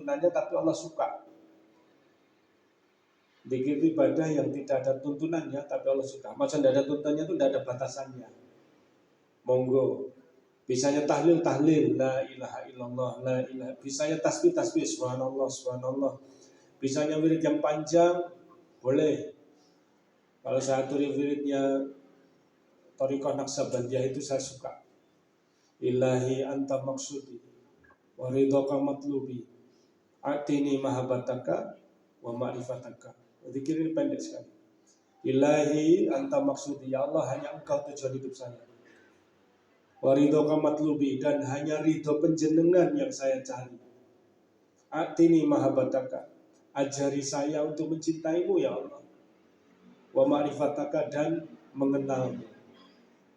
tuntunannya tapi Allah suka. Zikir itu ibadah yang tidak ada tuntunannya tapi Allah suka. Maksudnya tidak ada tuntunannya itu tidak ada batasannya. Monggo. Bisanya tahlil, la ilaha illallah, la ilaha. Bisanya tasbih, subhanallah, subhanallah. Bisanya wirid yang panjang, boleh. Kalau saya wiridnya Thariqah Naqsabandiyah itu saya suka. Ilahi anta maksudi wa ridhaka matlubi atini mahabbataka wa ma'rifataka. Zikir ini pendek sekali. Ilahi anta maksudi, ya Allah hanya engkau tujuan hidup saya. Wa ridhaka matlubi, dan hanya ridho penjenengan yang saya cari. Atini mahabbataka, ajari saya untuk mencintaimu ya Allah. Wa ma'rifataka, dan mengenalmu.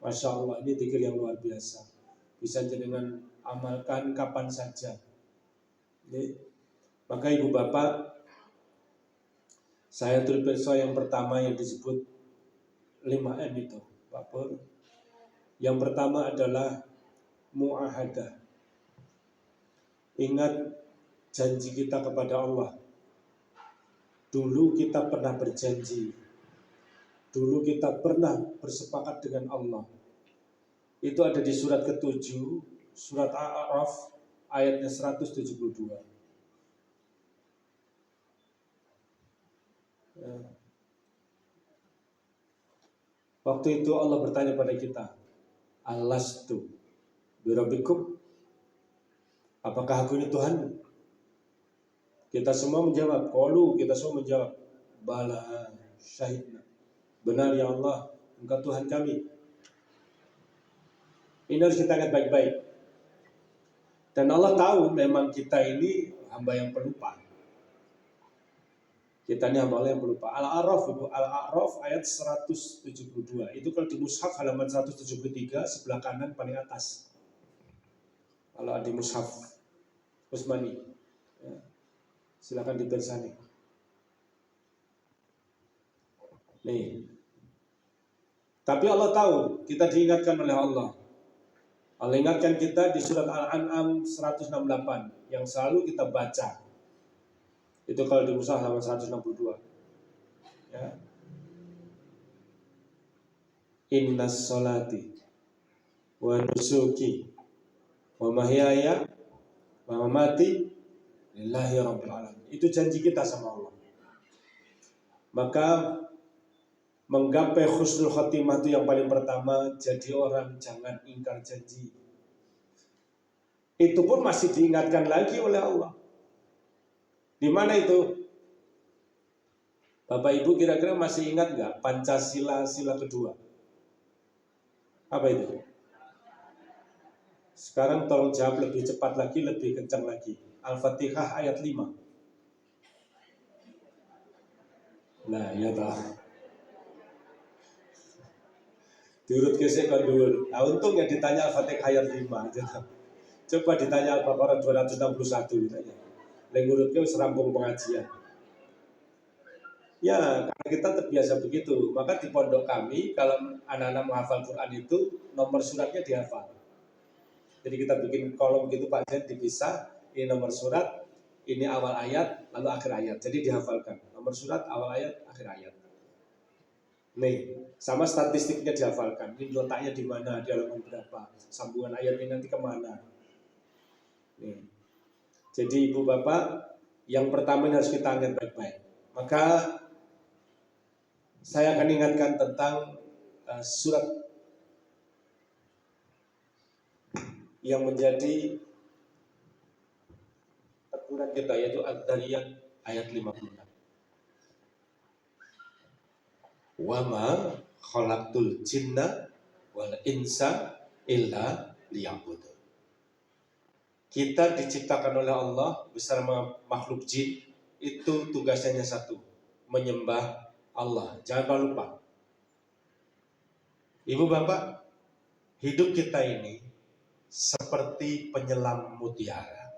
Masya Allah, ini zikir yang luar biasa. Bisa jenengan amalkan kapan saja. Maka ibu bapak, saya tulis yang pertama yang disebut 5M itu, Pak Pur. Yang pertama adalah mu'ahadah. Ingat janji kita kepada Allah. Dulu kita pernah berjanji. Dulu kita pernah bersepakat dengan Allah. Itu ada di surat ke-7, surat A'raf, ayatnya 172. Waktu itu Allah bertanya pada kita, Alastu birabbikum, apakah aku ini Tuhan? Kita semua menjawab, qalu, kita semua menjawab, bala syahidna, benar ya Allah, engkau Tuhan kami. Ini harus kita ingat baik-baik. Dan Allah tahu memang kita ini hamba yang pelupa. Kita ini hamba Allah yang pelupa. Al-A'raf ayat 172. Itu kalau di mushaf halaman 173 sebelah kanan paling atas. Kalau di mushaf Usmani, ya, silakan ditersani. Nih. Tapi Allah tahu kita diingatkan oleh Allah. Allah ingatkan kita di surat Al-An'am 168 yang selalu kita baca. Itu kalau di mushaf halaman 162. Ya. Innas sholati wa nusuki wa mahyaya wa mamati lillahi rabbil alamin. Itu janji kita sama Allah. Maka menggapai husnul khotimah itu yang paling pertama, jadi orang jangan ingkar janji. Itu pun masih diingatkan lagi oleh Allah. Di mana itu? Bapak Ibu kira-kira masih ingat nggak Pancasila sila kedua? Apa itu? Sekarang tolong jawab lebih cepat lagi, lebih kencang lagi. Al-Fatihah ayat 5. Nah, ya tahu. Diurut kesek kondur. Nah, untung yang ditanya Al-Fatihah ayat 5 aja. Coba ditanya Al-Baqarah 261 ditanya. Lengurutnya serampung pengajian. Ya, karena kita terbiasa begitu. Maka di pondok kami kalau anak-anak menghafal Quran itu nomor suratnya dihafal. Jadi kita bikin kolom gitu Pak Zen dipisah. Ini nomor surat, ini awal ayat, lalu akhir ayat. Jadi dihafalkan. Nomor surat, awal ayat, akhir ayat. Nih, sama statistiknya dihafalkan. Ini letaknya di mana, di halaman berapa, sambungan ayat ini nanti kemana. Nih. Jadi ibu bapak, yang pertama ini harus kita ingat baik-baik. Maka saya akan ingatkan tentang surat yang menjadi teguran kita, yaitu Ad-Dariyat ayat 56. Wa ma khalaqtul jinna wal insa illa liya'budun. Kita diciptakan oleh Allah bersama makhluk jin, itu tugasnya hanya satu, menyembah Allah. Jangan lupa. Ibu bapak, hidup kita ini seperti penyelam mutiara.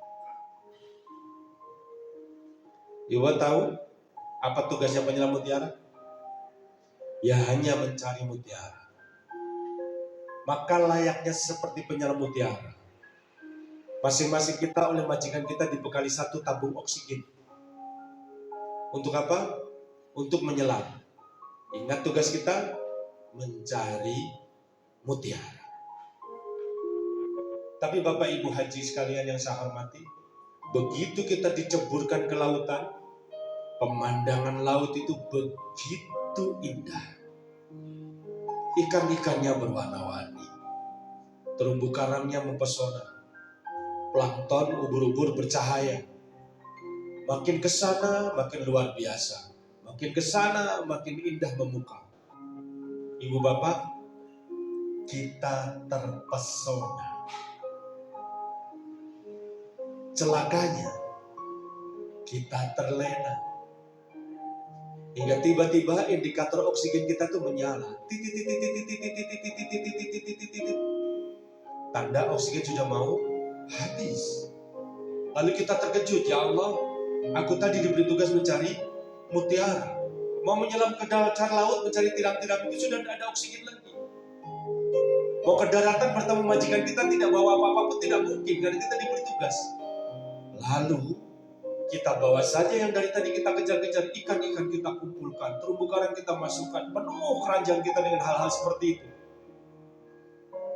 Ibu tahu apa tugasnya penyelam mutiara? Ya hanya mencari mutiara. Maka layaknya seperti penyelam mutiara. Masing-masing kita oleh majikan kita dibekali 1 tabung oksigen. Untuk apa? Untuk menyelam. Ingat tugas kita mencari mutiara. Tapi Bapak Ibu Haji sekalian yang saya hormati, begitu kita diceburkan ke lautan, pemandangan laut itu begitu indah. Ikan-ikannya berwarna-warni, terumbu karangnya mempesona, plankton ubur-ubur bercahaya. Makin ke sana makin luar biasa, makin ke sana makin indah memukau. Ibu bapak, kita terpesona. Celakanya kita terlena. Hingga tiba-tiba indikator oksigen kita tuh menyala. Tanda oksigen sudah mau habis. Lalu kita terkejut, ya Allah, aku tadi diberi tugas mencari mutiara. Mau menyelam ke dasar laut mencari tiram-tiram itu sudah tidak ada oksigen lagi. Mau ke daratan bertemu majikan kita tidak bawa apa-apa pun tidak mungkin karena kita diberi tugas. Lalu kita bawa saja yang dari tadi kita kejar-kejar, ikan-ikan kita kumpulkan, terumbu karang kita masukkan, penuh keranjang kita dengan hal-hal seperti itu.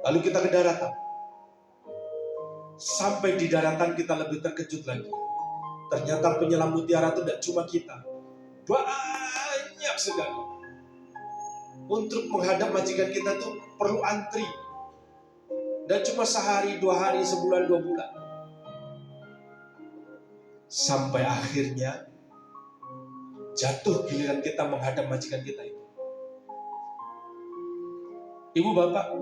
Lalu kita ke daratan. Sampai di daratan kita lebih terkejut lagi. Ternyata penyelam mutiara itu tidak cuma kita. Banyak sekali. Untuk menghadap majikan kita tuh perlu antri. Dan cuma sehari, 2 hari, sebulan, 2 bulan. Sampai akhirnya jatuh giliran kita menghadap majikan kita itu. Ibu bapak,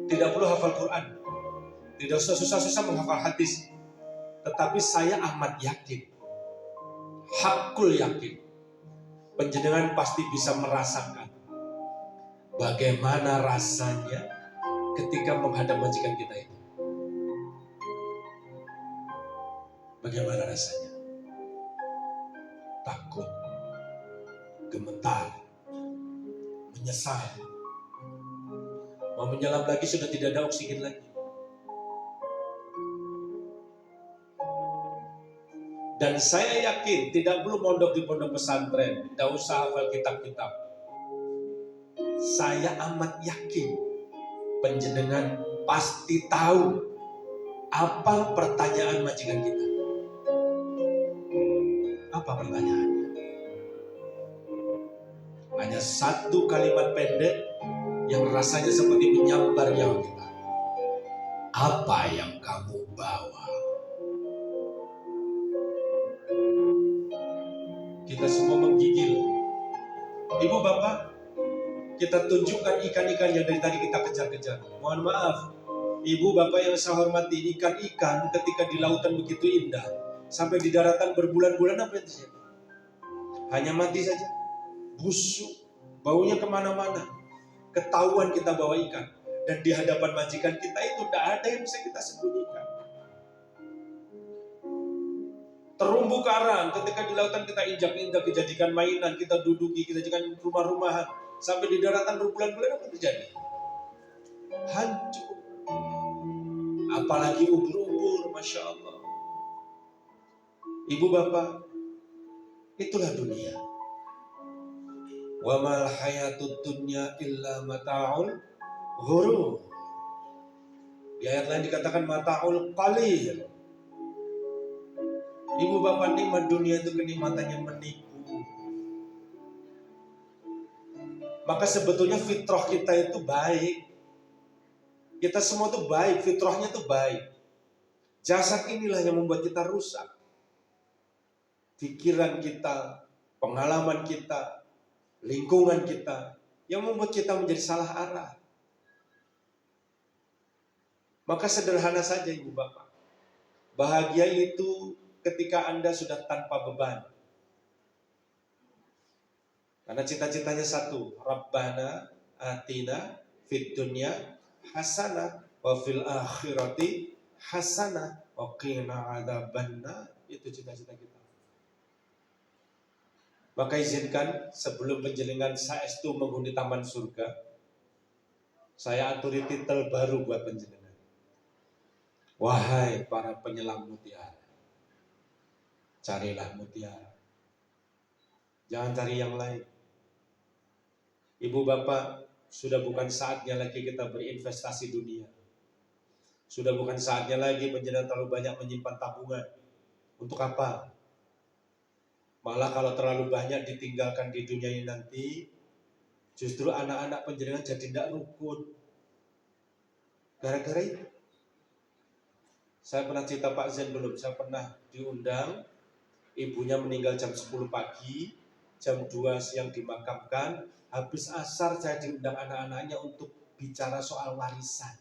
tidak perlu hafal Quran, tidak usah susah-susah menghafal hadis, tetapi saya amat yakin, hakul yakin, panjenengan pasti bisa merasakan bagaimana rasanya ketika menghadap majikan kita itu. Bagaimana rasanya? Takut, gemetar, menyesal. Mau menyelam lagi sudah tidak ada oksigen lagi. Dan saya yakin tidak perlu mondok di pondok pesantren, tidak usah hafal kitab-kitab. Saya amat yakin panjenengan pasti tahu apa pertanyaan majikan kita. Apa pertanyaannya? Hanya 1 kalimat pendek yang rasanya seperti menyambar nyawa kita. Apa yang kamu bawa? Kita semua menggigil. Ibu bapak, kita tunjukkan ikan-ikan yang dari tadi kita kejar-kejar. Mohon maaf, ibu bapak yang saya hormati, ikan-ikan ketika di lautan begitu indah, sampai di daratan berbulan-bulan apa yang terjadi? Hanya mati saja, busuk, baunya kemana-mana. Ketahuan kita bawa ikan, dan di hadapan majikan kita itu tidak ada yang bisa kita sembunyikan. Terumbu karang ketika di lautan kita injak-injak, dijadikan mainan, kita duduki, kita jadikan rumah-rumahan, sampai di daratan berbulan-bulan apa terjadi? Hancur. Apalagi ubur-ubur, Masya Allah. Ibu bapak, itulah dunia. Wa mal hayatud dunya illa mata'ul ghurur. Di ayat lain dikatakan mata'ul qalil. Ibu bapak, nikmat dunia itu kenikmatan yang menipu. Maka sebetulnya fitrah kita itu baik. Kita semua itu baik, fitrahnya itu baik. Jasad inilah yang membuat kita rusak. Pikiran kita, pengalaman kita, lingkungan kita, yang membuat kita menjadi salah arah. Maka sederhana saja ibu bapak. Bahagia itu ketika Anda sudah tanpa beban. Karena cita-citanya satu, Rabbana atina fid dunya hasanah wa fil akhirati hasanah wa qina adzabannar. Itu cita-cita kita. Maka izinkan sebelum penjelingan saestu menghuni taman surga, saya aturi titel baru buat penjelingan. Wahai para penyelam mutiara, carilah mutiara. Jangan cari yang lain. Ibu bapak, sudah bukan saatnya lagi kita berinvestasi dunia. Sudah bukan saatnya lagi menjadi terlalu banyak menyimpan tabungan. Untuk apa? Malah kalau terlalu banyak ditinggalkan di dunia ini nanti, justru anak-anak penjenengan jadi tidak rukun. Gara-gara itu. Saya pernah cerita Pak Zen belum? Saya pernah diundang, ibunya meninggal jam 10 pagi, jam 2 siang dimakamkan, habis asar saya diundang anak-anaknya untuk bicara soal warisan.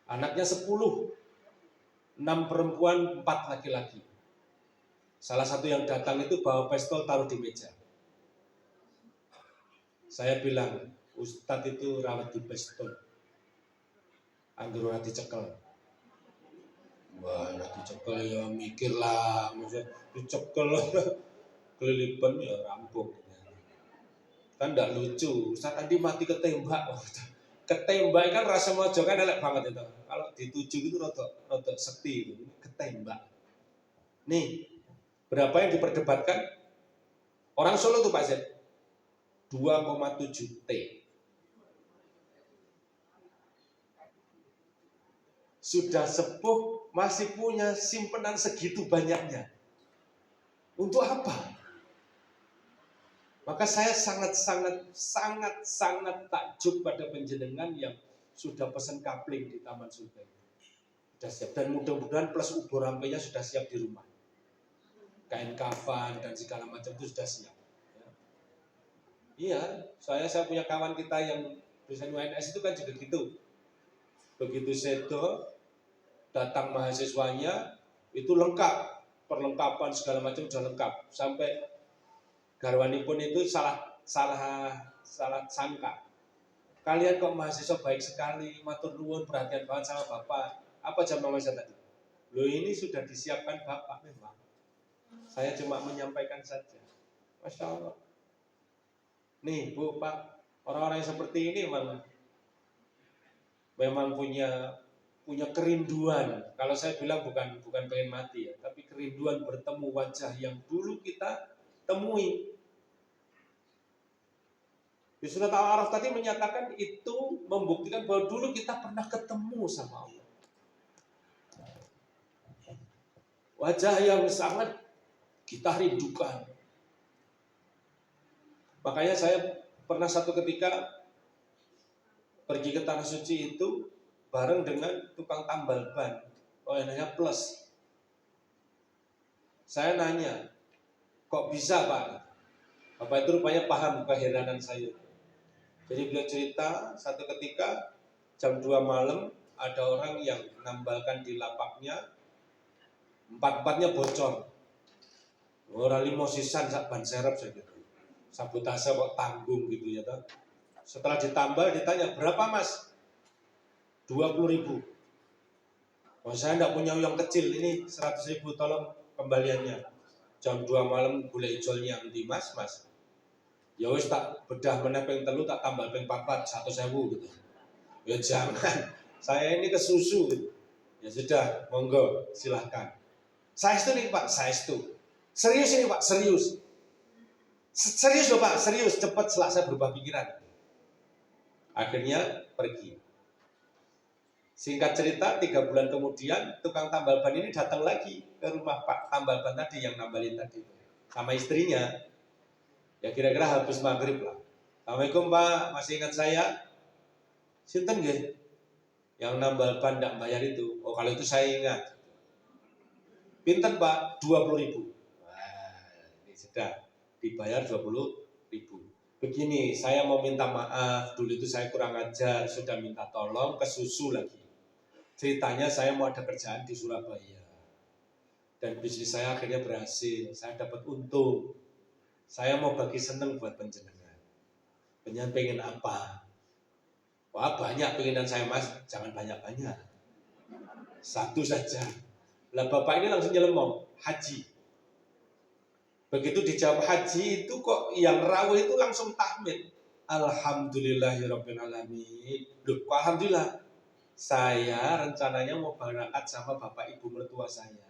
Anaknya 10, 6 perempuan, 4 laki-laki. Salah satu yang datang itu bawa pistol taruh di meja. Saya bilang, Ustadz itu rawat di pistol. Anggur dicekel. Wah, dicekel ya mikirlah, maksudnya dicekel kelilipan ya rampung. Kan enggak lucu. Ustadz tadi mati ketembak. Ketembak kan rasa mojo kan elek banget itu. Kalau dituju itu rotok sekti itu, ketembak. Nih, berapa yang diperdebatkan? Orang Solo tuh Pak Z, 2,7 T. Sudah sepuh masih punya simpenan segitu banyaknya. Untuk apa? Maka saya sangat takjub pada penjenengan yang sudah pesan kapling di Taman Surga. Sudah siap, dan mudah-mudahan plus ubur rampenya sudah siap di rumah. Kain kafan dan segala macam itu sudah siap. Iya, saya punya kawan kita yang dosen UNS itu kan juga gitu. Begitu sedo, datang mahasiswanya itu lengkap, perlengkapan segala macam sudah lengkap. Sampai garwani pun itu salah sangka. Kalian kok mahasiswa baik sekali, matur nuwun, perhatian banget sama Bapak. Apa jamaah mahasiswa tadi? Loh ini sudah disiapkan Bapak memang. Saya cuma menyampaikan saja. Masya Allah. Nih Bu, Pak, orang-orang yang seperti ini memang punya kerinduan. Kalau saya bilang bukan pengen mati ya, tapi kerinduan bertemu wajah yang dulu kita temui. Di surat Al-A'raf tadi menyatakan itu membuktikan bahwa dulu kita pernah ketemu sama Allah. Wajah yang sangat kita rindukan. Makanya saya pernah satu ketika pergi ke Tanah Suci itu bareng dengan tukang tambal ban. Oh, namanya Plus. Saya nanya, kok bisa Pak? Bapak itu rupanya paham keheranan saya. Jadi beliau cerita satu ketika jam 2 malam ada orang yang nambalkan di lapaknya, 4-4-nya bocor. Orang limosisan sak ban serep saja. Sabotase kok tanggung gitu ya toh. Setelah ditambal ditanya, berapa Mas? 20.000. Oh, saya enggak punya uang kecil, ini 100.000 tolong kembaliannya. Jam 2 malam gulai ijolnya nanti Mas. Ya wis tak bedah meneh ping 3 tak tambah ping 4 100.000 gitu. Ya jangan. Saya ini kesusu gitu. Ya sudah, monggo silahkan. Saestu nih Pak, saestu. Serius ini Pak, serius. Serius loh Pak, serius. Cepat setelah saya berubah pikiran. Akhirnya pergi. Singkat cerita, 3 bulan kemudian tukang tambal ban ini datang lagi ke rumah Pak tambal ban tadi yang nambalin tadi sama istrinya. Ya kira-kira habis maghrib lah. Assalamualaikum Pak, masih ingat saya? Sinten nggih? Yang nambal ban ndak bayar itu. Oh kalau itu saya ingat. Pinten Pak? 20.000. Wah, ini sudah dibayar 20.000. Begini, saya mau minta maaf. Dulu itu saya kurang ajar, sudah minta tolong, kesusu lagi. Ceritanya saya mau ada kerjaan di Surabaya. Dan bisnis saya akhirnya berhasil. Saya dapat untung. Saya mau bagi seneng buat penjenengan. Penjenengan pengen apa? Wah banyak pengenan saya Mas, jangan banyak-banyak. Satu saja. Lah Bapak ini langsung nyelemong, haji. Begitu dijawab haji itu kok yang rawuh itu langsung tahmid. Alhamdulillahirabbil alamin. Loh, kok alhamdulillah? Saya rencananya mau berangkat sama bapak ibu mertua saya.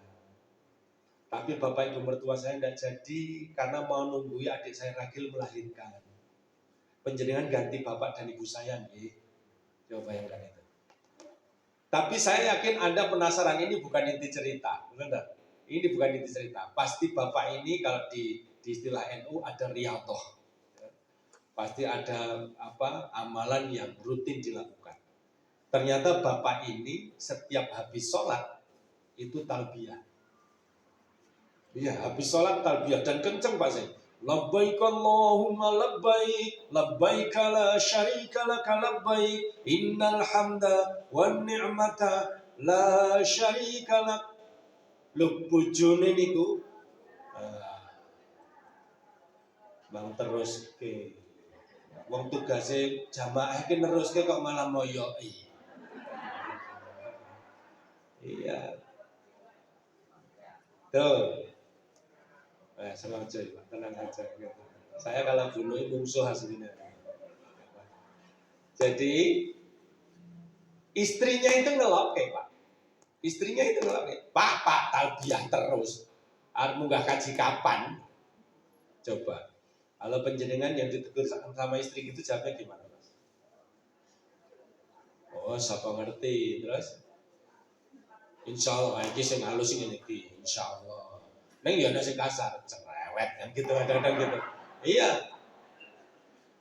Tapi bapak ibu mertua saya tidak jadi karena mau nunggu adik saya Ragil melahirkan. Penjenengan ganti bapak dan ibu saya nih. Coba bayangkan itu. Tapi saya yakin Anda penasaran, ini bukan inti cerita. Benar? Ini bukan inti cerita. Pasti bapak ini kalau di istilah NU ada riyadhah. Pasti ada amalan yang rutin dilakukan. Ternyata bapak ini setiap habis sholat itu talbiyah. Iya, habis sholat talbiyah dan kenceng Pak Zain. Labbaik Allahumma labbaik, labbaik la syarika laka labbaik, innal hamda wan ni'mata la syarika lak. Lho bojone niku bang terus ke wong tugase jamaah iki neruske kok malah moyoki. Iya. Tuh. Senang aja, Pak. Tenang aja. Saya kalau bunuh musuh hasilnya. Jadi istrinya itu ngeloke, Pak. Istrinya itu ngeloke. Pak, talbiyah terus. Arep munggah kaji kapan? Coba. Kalau penjenengan yang ditegur sama istri itu jawabnya gimana, Mas? Oh, siapa ngerti. Terus insya Allah, ini sing halus ini insya Allah. Neng ya ada sing kasar, cerewet kan gitu, kadang-kadang gitu. Iya.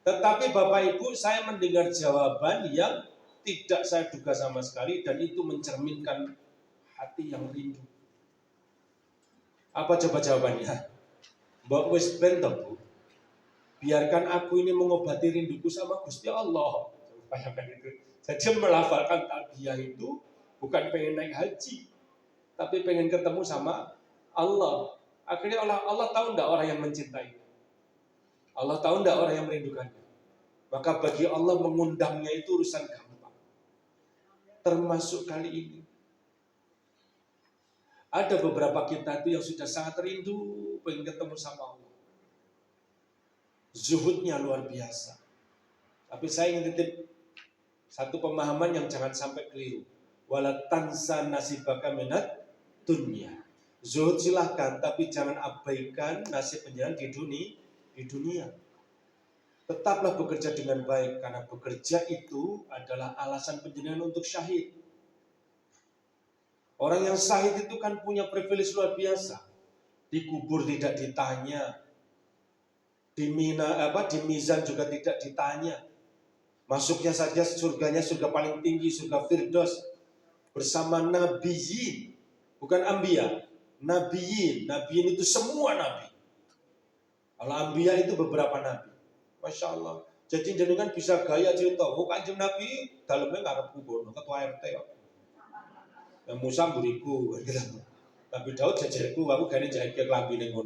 Tetapi Bapak Ibu, saya mendengar jawaban yang tidak saya duga sama sekali dan itu mencerminkan hati yang rindu. Apa coba jawabannya? Mbak wis ben to, Bu. Biarkan aku ini mengobati rinduku sama Gusti Allah. Bayangkan itu. Jadi melafalkan talbiyah itu bukan pengen naik haji, tapi pengen ketemu sama Allah. Akhirnya Allah tahu enggak orang yang mencintai. Allah tahu enggak orang yang merindukannya. Maka bagi Allah mengundangnya itu urusan gampang. Termasuk kali ini. Ada beberapa kita itu yang sudah sangat rindu pengen ketemu sama Allah. Zuhudnya luar biasa. Tapi saya ingin titip satu pemahaman yang jangan sampai keliru. Wala tansa nasibaka minat dunya. Zuhud silahkan, tapi jangan abaikan nasib penjalan di dunia. Tetaplah bekerja dengan baik, karena bekerja itu adalah alasan penjenengan untuk syahid. Orang yang syahid itu kan punya privilege luar biasa. Dikubur tidak ditanya. Di mizan juga tidak ditanya. Masuknya saja surganya surga paling tinggi, surga Firdaus bersama nabiyyin, bukan ambiya. Nabiyyin itu semua nabi. Kalau ambiya itu beberapa nabi. Masya Allah. Jadi jenengan bisa gaya cerita, kanjeng Nabi dalamnya ngarep kubono ketua RT kok. Yang Musa buriku gitu. Nabi Daud jajarku, aku gane jahit ke kelambi ning ngono.